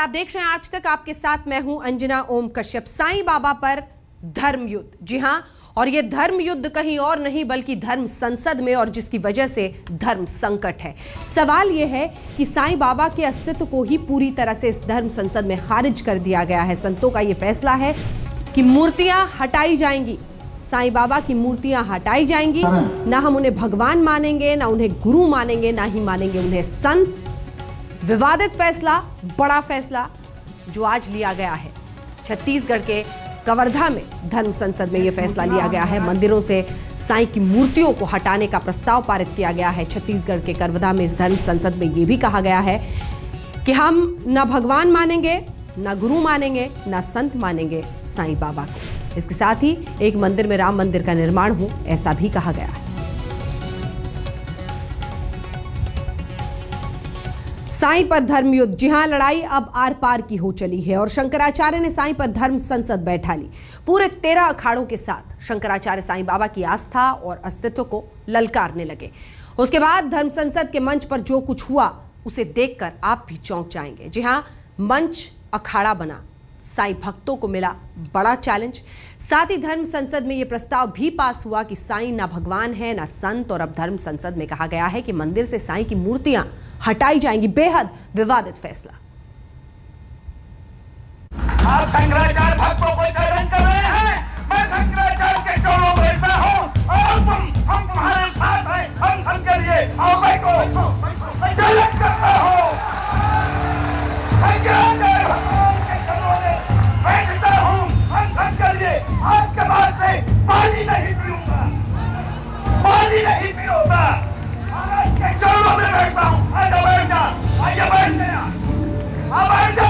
आप देख रहे हैं आज तक, आपके साथ मैं हूं अंजना ओम कश्यप। साईं बाबा पर धर्म युद्ध, जी हां, और यह धर्म युद्ध कहीं और नहीं बल्कि धर्म संसद में, और जिसकी वजह से धर्म संकट है। सवाल यह है कि साईं बाबा के अस्तित्व को ही पूरी तरह से इस धर्म संसद में खारिज कर दिया गया है। संतों का यह फैसला है कि मूर्तियां हटाई जाएंगी, साईं बाबा की मूर्तियां हटाई जाएंगी। ना हम उन्हें भगवान मानेंगे, ना उन्हें गुरु मानेंगे, ना ही मानेंगे उन्हें संत। विवादित फैसला, बड़ा फैसला जो आज लिया गया है छत्तीसगढ़ के कवर्धा में धर्म संसद में यह फैसला लिया गया है। मंदिरों से साईं की मूर्तियों को हटाने का प्रस्ताव पारित किया गया है छत्तीसगढ़ के कवर्धा में। इस धर्म संसद में यह भी कहा गया है कि हम ना भगवान मानेंगे, ना गुरु मानेंगे, ना संत मानेंगे साईं बाबा को। इसके साथ ही एक मंदिर में राम मंदिर का निर्माण हो, ऐसा भी कहा गया है। साईं पर धर्म युद्ध, जी हां, लड़ाई अब आर पार की हो चली है और शंकराचार्य ने साईं पर धर्म संसद बैठा ली। पूरे 13 अखाड़ों के साथ शंकराचार्य साईं बाबा की आस्था और अस्तित्व को ललकारने लगे। उसके बाद धर्म संसद के मंच पर जो कुछ हुआ उसे देखकर आप भी चौंक जाएंगे। जी हां, मंच अखाड़ा बना, साईं भक्तों को मिला बड़ा चैलेंज। साथ ही धर्म संसद में यह प्रस्ताव भी पास हुआ कि साईं ना भगवान है ना संत, और अब धर्म संसद में कहा गया है कि मंदिर से साईं की मूर्तियां हटाई जाएंगी। बेहद विवादित फैसला। आप शंकराचार्य भक्तों को चैलेंज कर रहे हैं। मैं शंकराचार्य के चरणों में बैठा हूं और हम तुम्हारे साथ हैं। हम संत के लिए आओ बैठो, मैं चैलेंज करता हूं। शंकराचार्य भगवान के चरणों में बैठता हूं। हम संत के लिए आज के बाद से पानी नहीं पीऊंगा, पानी नहीं पीऊंगा। के चरणों में बैठता हूं। आइए बैठ जा, आइए बैठ जा, आ बैठ जा।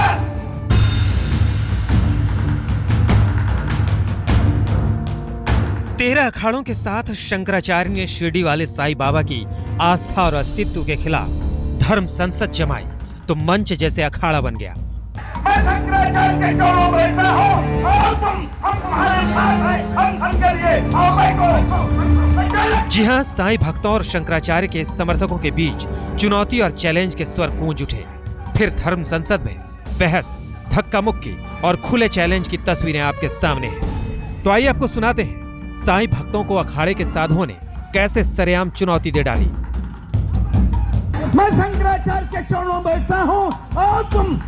तेरह अखाड़ों के साथ शंकराचार्य ने शिरडी वाले साईं बाबा की आस्था और अस्तित्व के खिलाफ धर्म संसद जमाई तो मंच जैसे अखाड़ा बन गया। मैं शंकराचार्य के चरणों में बैठा हूं और हम तुम्हारे साथ हैं। हम संत के लिए आओ बैठो। जी हां, साईं भक्तों और शंकराचार्य के समर्थकों के बीच चुनौती और चैलेंज के स्वर गूंज उठे। फिर धर्म संसद में बहस, धक्का मुक्की और खुले चैलेंज की तस्वीरें आपके सामने हैं। तो आइए आपको सुनाते हैं साईं भक्तों को अखाड़े के साधुओं ने कैसे सरेआम चुनौती दे डाली। मैं शंकराचार्य के चरणों में बैठता हूँ और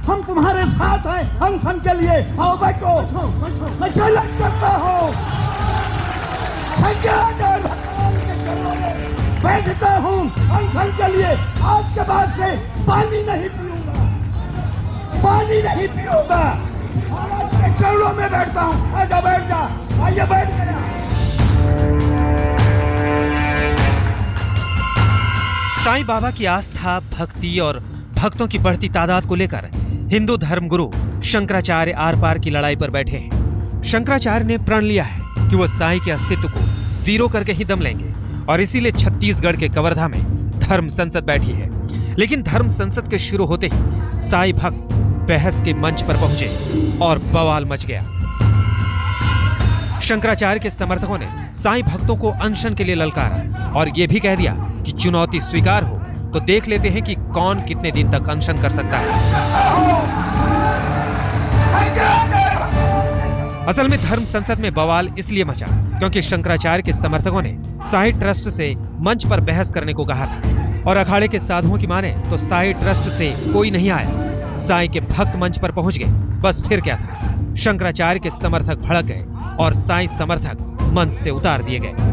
हम तुम्हारे साथ हैं। हम संत के लिए आओ बैठो, मैं चैलेंज करता हूँ। शंकराचार्य भगवान के चरणों में बैठता हूँ। हम संत के लिए आज के बाद से पानी नहीं पीऊंगा, पानी नहीं पीऊंगा। महाराज के चरणों में बैठता हूँ। आजा बैठ जा, आइए बैठ गया। साईं बाबा की आस्था, भक्ति और भक्तों की बढ़ती तादाद को लेकर हिंदू धर्म गुरु शंकराचार्य आर पार की लड़ाई पर बैठे हैं। शंकराचार्य ने प्रण लिया है कि वो साईं के अस्तित्व को जीरो करके ही दम लेंगे और इसीलिए छत्तीसगढ़ के कवर्धा में धर्म संसद बैठी है। लेकिन धर्म संसद के शुरू होते ही साईं भक्त बहस के मंच पर पहुंचे और बवाल मच गया। शंकराचार्य के समर्थकों ने साईं भक्तों को अनशन के लिए ललकारा और यह भी कह दिया कि चुनौती स्वीकार हो तो देख लेते हैं कि कौन कितने दिन तक अनशन कर सकता है। असल में धर्म संसद में बवाल इसलिए मचा क्योंकि शंकराचार्य के समर्थकों ने साई ट्रस्ट से मंच पर बहस करने को कहा था और अखाड़े के साधुओं की माने तो साई ट्रस्ट से कोई नहीं आया। साई के भक्त मंच पर पहुंच गए। बस फिर क्या था, शंकराचार्य के समर्थक भड़क गए और साई समर्थक मंच से उतार दिए गए।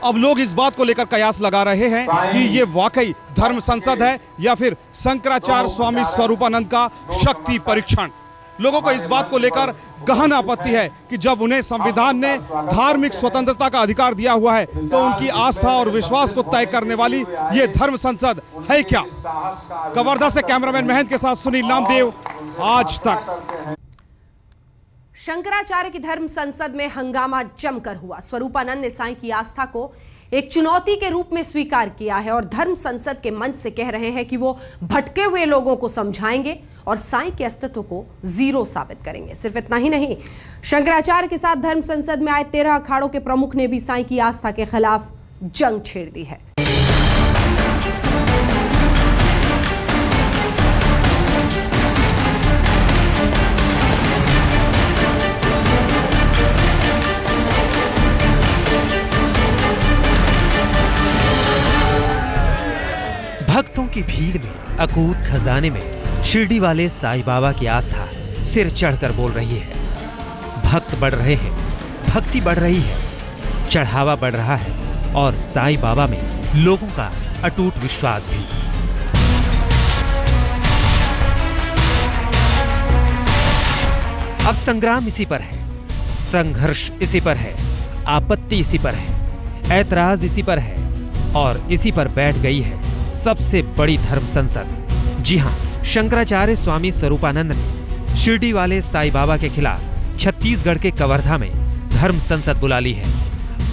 अब लोग इस बात को लेकर कयास लगा रहे हैं कि ये वाकई धर्म संसद है या फिर शंकराचार्य स्वामी स्वरूपानंद का शक्ति परीक्षण। लोगों को इस बात को लेकर गहन आपत्ति है कि जब उन्हें संविधान ने धार्मिक स्वतंत्रता का अधिकार दिया हुआ है तो उनकी आस्था और विश्वास को तय करने वाली ये धर्म संसद है क्या। कवर्धा से कैमरामैन महेंद्र के साथ सुनील नामदेव, आज तक। शंकराचार्य की धर्म संसद में हंगामा जमकर हुआ। स्वरूपानंद ने साईं की आस्था को एक चुनौती के रूप में स्वीकार किया है और धर्म संसद के मंच से कह रहे हैं कि वो भटके हुए लोगों को समझाएंगे और साईं के अस्तित्व को जीरो साबित करेंगे। सिर्फ इतना ही नहीं, शंकराचार्य के साथ धर्म संसद में आए 13 अखाड़ों के प्रमुख ने भी साईं की आस्था के खिलाफ जंग छेड़ दी है। की भीड़ में, अकूत खजाने में शिरडी वाले साईं बाबा की आस्था सिर चढ़कर बोल रही है। भक्त बढ़ रहे हैं, भक्ति बढ़ रही है, चढ़ावा बढ़ रहा है और साईं बाबा में लोगों का अटूट विश्वास भी। अब संग्राम इसी पर है, संघर्ष इसी पर है, आपत्ति इसी पर है, ऐतराज इसी पर है और इसी पर बैठ गई है सबसे बड़ी धर्म संसद। जी हां, शंकराचार्य स्वामी स्वरूपानंद ने शिरडी वाले साईं बाबा के खिलाफ छत्तीसगढ़ के कवर्धा में धर्म संसद बुला ली है।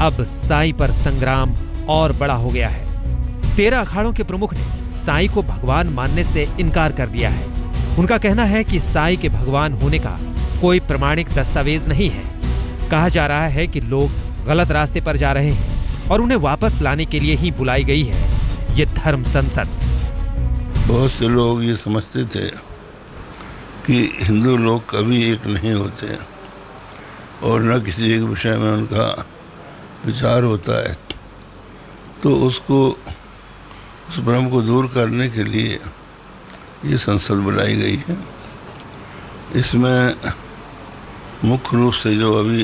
अब साईं पर संग्राम और बड़ा हो गया है। 13 अखाड़ों के प्रमुख ने साईं को भगवान मानने से इनकार कर दिया है। उनका कहना है कि साईं के भगवान होने का कोई प्रमाणिक दस्तावेज नहीं है। कहा जा रहा है कि लोग गलत रास्ते पर जा रहे हैं और उन्हें वापस लाने के लिए ही बुलाई गई है ये धर्म संसद। बहुत से लोग ये समझते थे कि हिंदू लोग कभी एक नहीं होते और न किसी एक विषय में उनका विचार होता है, तो उसको उस भ्रम को दूर करने के लिए ये संसद बुलाई गई है। इसमें मुख्य रूप से जो अभी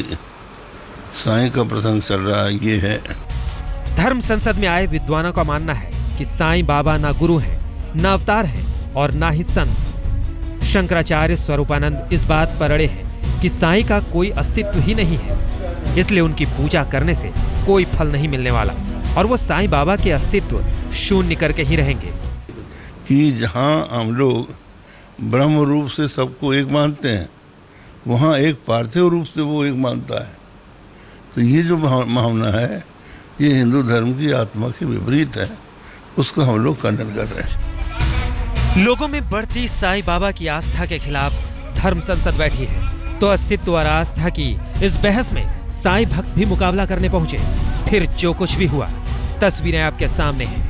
साईं का प्रसंग चल रहा है ये है। धर्म संसद में आए विद्वानों का मानना है कि साईं बाबा ना गुरु हैं, ना अवतार हैं और ना ही संत। शंकराचार्य स्वरूपानंद इस बात पर अड़े हैं कि साईं का कोई अस्तित्व ही नहीं है, इसलिए उनकी पूजा करने से कोई फल नहीं मिलने वाला और वो साईं बाबा के अस्तित्व शून्य करके ही रहेंगे। कि जहाँ हम लोग ब्रह्म रूप से सबको एक मानते हैं, वहाँ एक पार्थिव रूप से वो एक मानता है। तो ये जो भावना है ये हिंदू धर्म की आत्मा के विपरीत है, उसका हम लोग खंडन कर रहे हैं। लोगों में बढ़ती साईं बाबा की आस्था के खिलाफ धर्म संसद बैठी है, तो अस्तित्व और आस्था की इस बहस में साईं भक्त भी मुकाबला करने पहुंचे। फिर जो कुछ भी हुआ तस्वीरें आपके सामने हैं।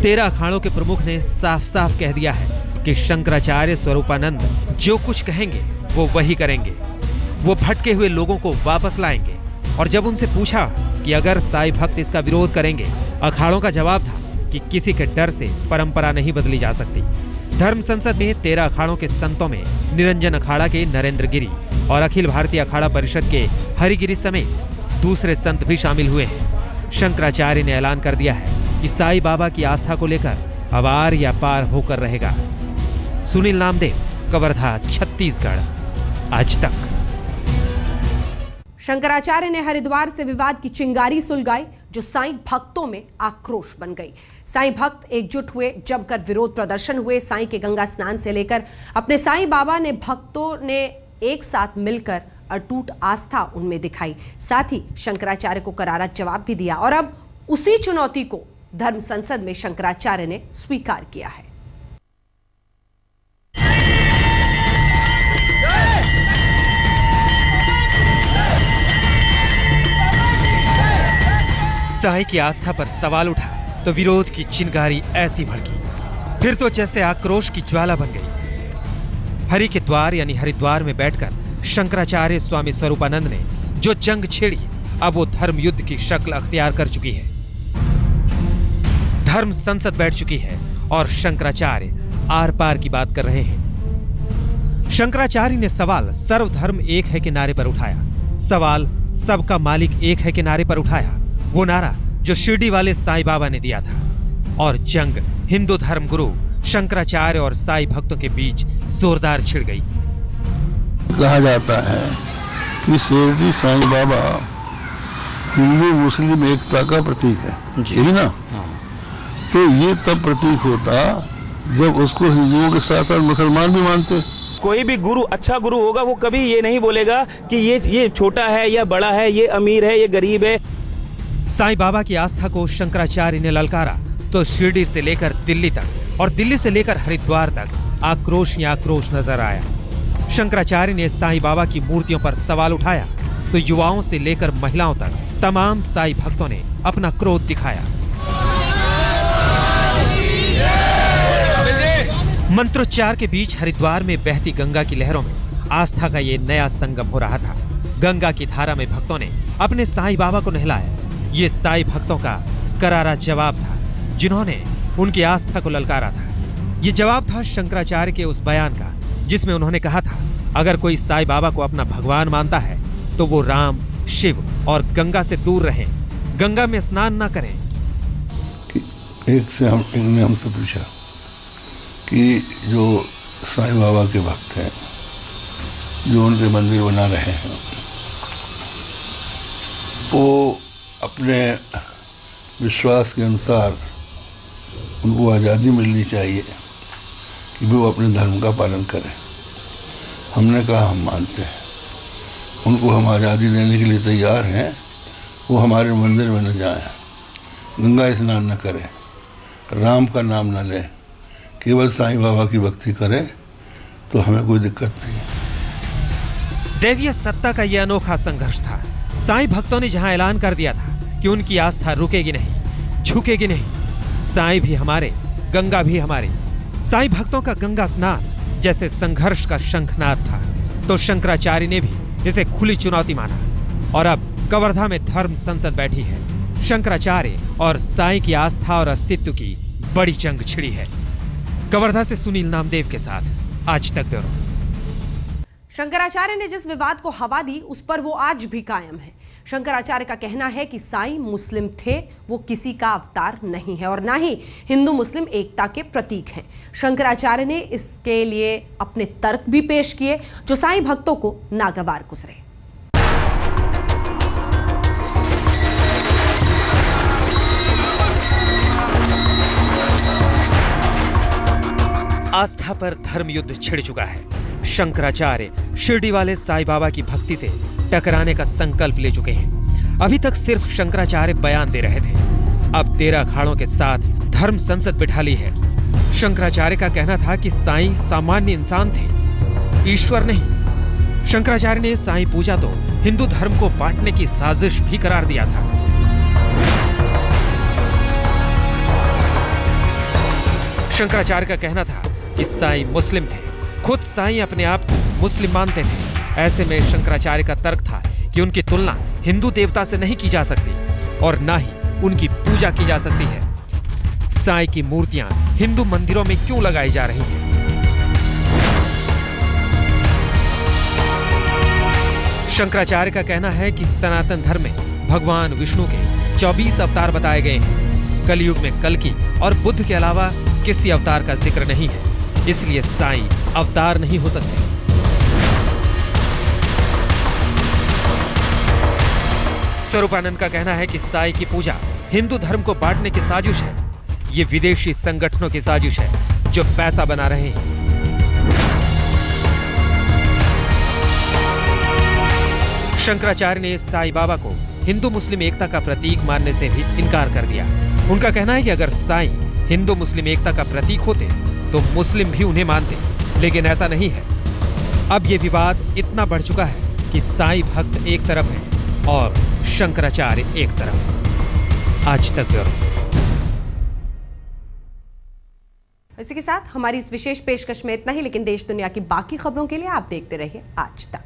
तेरह अखाड़ों के प्रमुख ने साफ साफ कह दिया है कि शंकराचार्य स्वरूपानंद जो कुछ कहेंगे वो वही करेंगे। वो भटके हुए लोगों को वापस लाएंगे। और जब उनसे पूछा कि अगर साईं भक्त इसका विरोध करेंगे, अखाड़ों का जवाब था कि किसी के डर से परंपरा नहीं बदली जा सकती। धर्म संसद में 13 अखाड़ों के संतों में निरंजन अखाड़ा के नरेंद्र गिरी और अखिल भारतीय अखाड़ा परिषद के हरिगिरी समेत दूसरे संत भी शामिल हुए हैं। शंकराचार्य ने ऐलान कर दिया है कि साईं बाबा की आस्था को लेकर अब आर या पार होकर रहेगा। सुनील नामदेव, कवर्धा, छत्तीसगढ़, आज तक। शंकराचार्य ने हरिद्वार से विवाद की चिंगारी सुलगाई, जो साईं भक्तों में आक्रोश बन गई। साईं भक्त एकजुट हुए, जमकर विरोध प्रदर्शन हुए। साईं के गंगा स्नान से लेकर अपने साईं बाबा ने भक्तों ने एक साथ मिलकर अटूट आस्था उनमें दिखाई। साथ ही शंकराचार्य को करारा जवाब भी दिया और अब उसी चुनौती को धर्म संसद में शंकराचार्य ने स्वीकार किया है। साईं की आस्था पर सवाल उठा तो विरोध की चिंगारी ऐसी भड़की, फिर तो जैसे आक्रोश की ज्वाला बन गई। हरि के द्वार यानी हरिद्वार में बैठकर शंकराचार्य स्वामी स्वरूपानंद ने जो जंग छेड़ी, अब वो धर्म युद्ध की शक्ल अख्तियार कर चुकी है। धर्म संसद बैठ चुकी है और शंकराचार्य आर पार की बात कर रहे हैं। शंकराचार्य ने सवाल सर्वधर्म एक है के नारे पर उठाया, सवाल सबका मालिक एक है के नारे पर उठाया, वो नारा जो शिरडी वाले साईं बाबा ने दिया था। और जंग हिंदू धर्म गुरु शंकराचार्य और साईं भक्तों के बीच जोरदार छिड़ गई। कहा जाता है कि शिरडी साईं बाबा हिंदू मुस्लिम एकता का प्रतीक है, यही ना? तो ये तब प्रतीक होता जब उसको हिंदुओं के साथ साथ मुसलमान भी मानते। कोई भी गुरु अच्छा गुरु होगा, वो कभी ये नहीं बोलेगा कि ये छोटा है या बड़ा है, ये अमीर है, ये गरीब है। साईं बाबा की आस्था को शंकराचार्य ने ललकारा तो शिरडी से लेकर दिल्ली तक और दिल्ली से लेकर हरिद्वार तक आक्रोश ही आक्रोश नजर आया। शंकराचार्य ने साईं बाबा की मूर्तियों पर सवाल उठाया तो युवाओं से लेकर महिलाओं तक तमाम साईं भक्तों ने अपना क्रोध दिखाया। मंत्रोच्चार के बीच हरिद्वार में बहती गंगा की लहरों में आस्था का ये नया संगम हो रहा था। गंगा की धारा में भक्तों ने अपने साईं बाबा को नहलाया। ये साईं भक्तों का करारा जवाब था, जिन्होंने उनकी आस्था को ललकारा था। ये जवाब था शंकराचार्य के उस बयान का, जिसमें उन्होंने कहा था, अगर कोई साईं बाबा को अपना भगवान मानता है तो वो राम, शिव और गंगा से दूर रहें, गंगा में स्नान ना करें। एक ने हमसे पूछा कि जो साईं बाबा के भक्त हैं, जो उनके मंदिर बना रहे हैं, वो अपने विश्वास के अनुसार उनको आज़ादी मिलनी चाहिए कि वो अपने धर्म का पालन करें। हमने कहा हम मानते हैं, उनको हम आज़ादी देने के लिए तैयार हैं। वो हमारे मंदिर में न जाएं, गंगा स्नान न करें, राम का नाम न लें, केवल साईं बाबा की भक्ति करें, तो हमें कोई दिक्कत नहीं। दैवीय सत्ता का यह अनोखा संघर्ष था। साईं भक्तों ने जहां ऐलान कर दिया था कि उनकी आस्था रुकेगी नहीं, झुकेगी नहीं, साईं भी हमारे, गंगा भी हमारी। साईं भक्तों का गंगा स्नान जैसे संघर्ष का शंखनाद था, तो शंकराचार्य ने भी इसे खुली चुनौती माना। और अब कवर्धा में धर्म संसद बैठी है। शंकराचार्य और साईं की आस्था और अस्तित्व की बड़ी जंग छिड़ी है। कवर्धा से सुनील नामदेव के साथ आज तक ब्यूरो। शंकराचार्य ने जिस विवाद को हवा दी, उस पर वो आज भी कायम है। शंकराचार्य का कहना है कि साईं मुस्लिम थे, वो किसी का अवतार नहीं है और ना ही हिंदू मुस्लिम एकता के प्रतीक हैं। शंकराचार्य ने इसके लिए अपने तर्क भी पेश किए, जो साईं भक्तों को नागवार गुजरे। आस्था पर धर्म युद्ध छिड़ चुका है। शंकराचार्य शिरडी वाले साईं बाबा की भक्ति से टकराने का संकल्प ले चुके हैं। अभी तक सिर्फ शंकराचार्य बयान दे रहे थे, अब 13 अखाड़ों के साथ धर्म संसद बिठा ली है। शंकराचार्य का कहना था कि साईं सामान्य इंसान थे, ईश्वर नहीं। शंकराचार्य ने साईं पूजा तो हिंदू धर्म को बांटने की साजिश भी करार दिया था। शंकराचार्य का कहना था कि साईं मुस्लिम थे, खुद साईं अपने आप को मुस्लिम मानते थे। ऐसे में शंकराचार्य का तर्क था कि उनकी तुलना हिंदू देवता से नहीं की जा सकती और ना ही उनकी पूजा की जा सकती है। साईं की मूर्तियां हिंदू मंदिरों में क्यों लगाई जा रही हैं? शंकराचार्य का कहना है कि सनातन धर्म में भगवान विष्णु के 24 अवतार बताए गए हैं। कलयुग में कल्कि और बुद्ध के अलावा किसी अवतार का जिक्र नहीं है, इसलिए साईं अवतार नहीं हो सकते। स्वरूपानंद का कहना है कि साईं की पूजा हिंदू धर्म को बांटने की साजिश है। ये विदेशी संगठनों की साजिश है जो पैसा बना रहे हैं। शंकराचार्य ने साईं बाबा को हिंदू मुस्लिम एकता का प्रतीक मानने से भी इनकार कर दिया। उनका कहना है कि अगर साईं हिंदू मुस्लिम एकता का प्रतीक होते तो मुस्लिम भी उन्हें मानते, लेकिन ऐसा नहीं है। अब ये विवाद इतना बढ़ चुका है कि साईं भक्त एक तरफ है और शंकराचार्य एक तरफ। आज तक ब्यूरो। इसी के साथ हमारी इस विशेष पेशकश में इतना ही, लेकिन देश दुनिया की बाकी खबरों के लिए आप देखते रहिए आज तक।